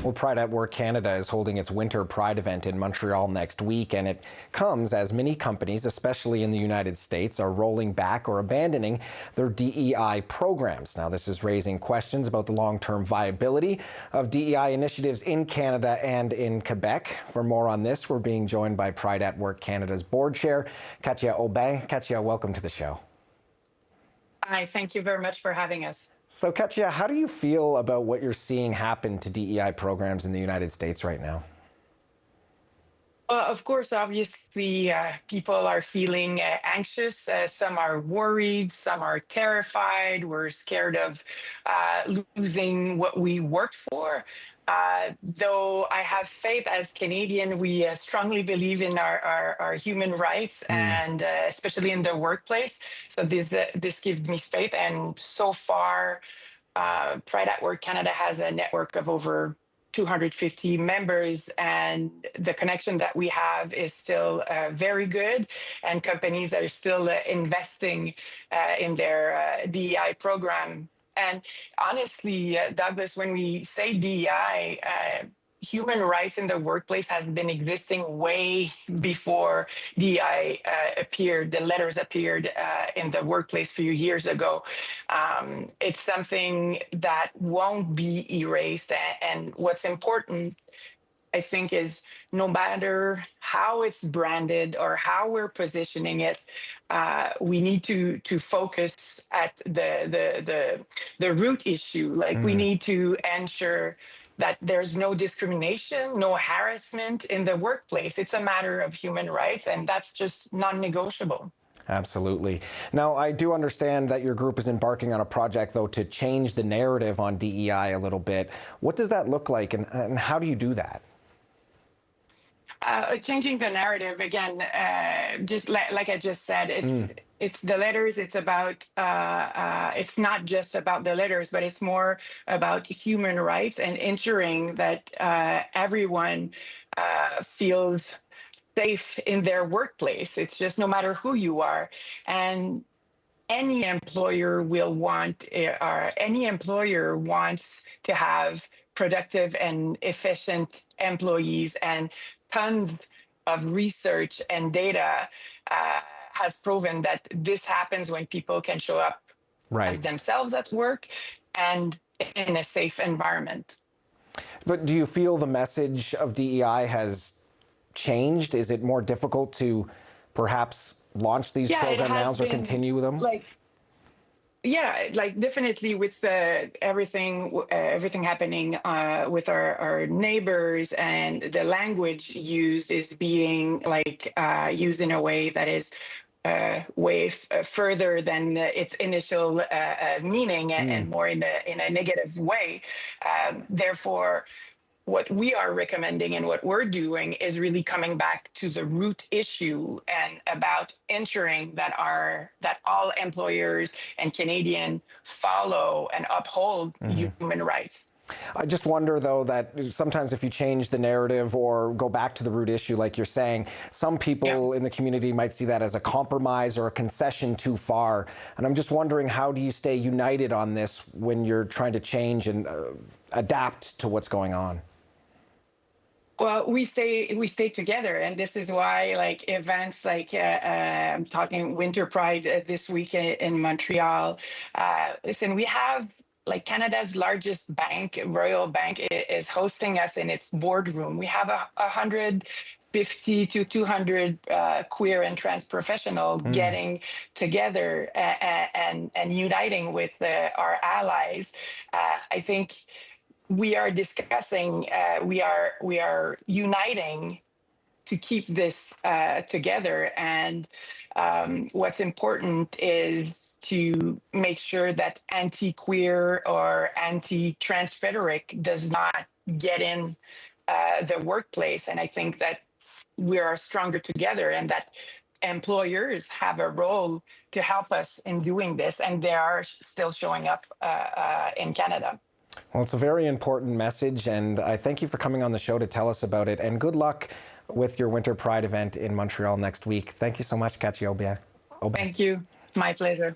Well, Pride at Work Canada is holding its Winter Pride event in Montreal next week, and it comes as many companies, especially in the United States, are rolling back or abandoning their DEI programs. Now, this is raising questions about the long-term viability of DEI initiatives in Canada and in Quebec. For more on this, we're being joined by Pride at Work Canada's board chair, Katia Aubin. Katia, welcome to the show. Hi, thank you very much for having us. So, Katia, how do you feel about what you're seeing happen to DEI programs in the United States right now? Of course, obviously, people are feeling anxious. Some are worried, some are terrified. We're scared of losing what we worked for. Though I have faith as Canadian, we strongly believe in our human rights and especially in the workplace. So this gives me faith. And so far, Pride at Work Canada has a network of over 250 members, and the connection that we have is still very good, and companies are still investing in their DEI program. And honestly, Douglas, when we say DEI, human rights in the workplace has been existing way before DEI appeared. The letters appeared in the workplace a few years ago. It's something that won't be erased. And what's important, I think, is no matter how it's branded or how we're positioning it, we need to focus at the root issue. Like we need to ensure that there's no discrimination, no harassment in the workplace. It's a matter of human rights, and that's just non-negotiable. Absolutely. Now, I do understand that your group is embarking on a project, though, to change the narrative on DEI a little bit. What does that look like, and how do you do that? Changing the narrative again, just like I just said, it's the letters. It's about it's not just about the letters, but it's more about human rights and ensuring that everyone feels safe in their workplace. It's just no matter who you are, and any employer will want, or any employer wants to have productive and efficient employees, and tons of research and data has proven that this happens when people can show up as themselves at work and in a safe environment. But do you feel the message of DEI has changed? Is it more difficult to perhaps launch these programs or continue them? Definitely with everything happening with our neighbors, and the language used is being used in a way that is way further than its initial meaning, and more in a negative way. Therefore, what we are recommending and what we're doing is really coming back to the root issue and about ensuring that all employers and Canadians follow and uphold human rights. I just wonder, though, that sometimes if you change the narrative or go back to the root issue, like you're saying, some people in the community might see that as a compromise or a concession too far. And I'm just wondering, how do you stay united on this when you're trying to change and adapt to what's going on? Well, we stay together, and this is why events I'm talking Winter Pride this week in Montreal. Listen, we have Canada's largest bank, Royal Bank, is hosting us in its boardroom. We have 150 to 200 queer and trans professionals getting together and uniting with our allies. I think we are discussing, we are uniting to keep this together. And what's important is to make sure that anti-queer or anti-trans rhetoric does not get in the workplace. And I think that we are stronger together, and that employers have a role to help us in doing this. And they are still showing up in Canada. Well, it's a very important message, and I thank you for coming on the show to tell us about it. And good luck with your Winter Pride event in Montreal next week. Thank you so much, Katia Aubin. Thank you. My pleasure.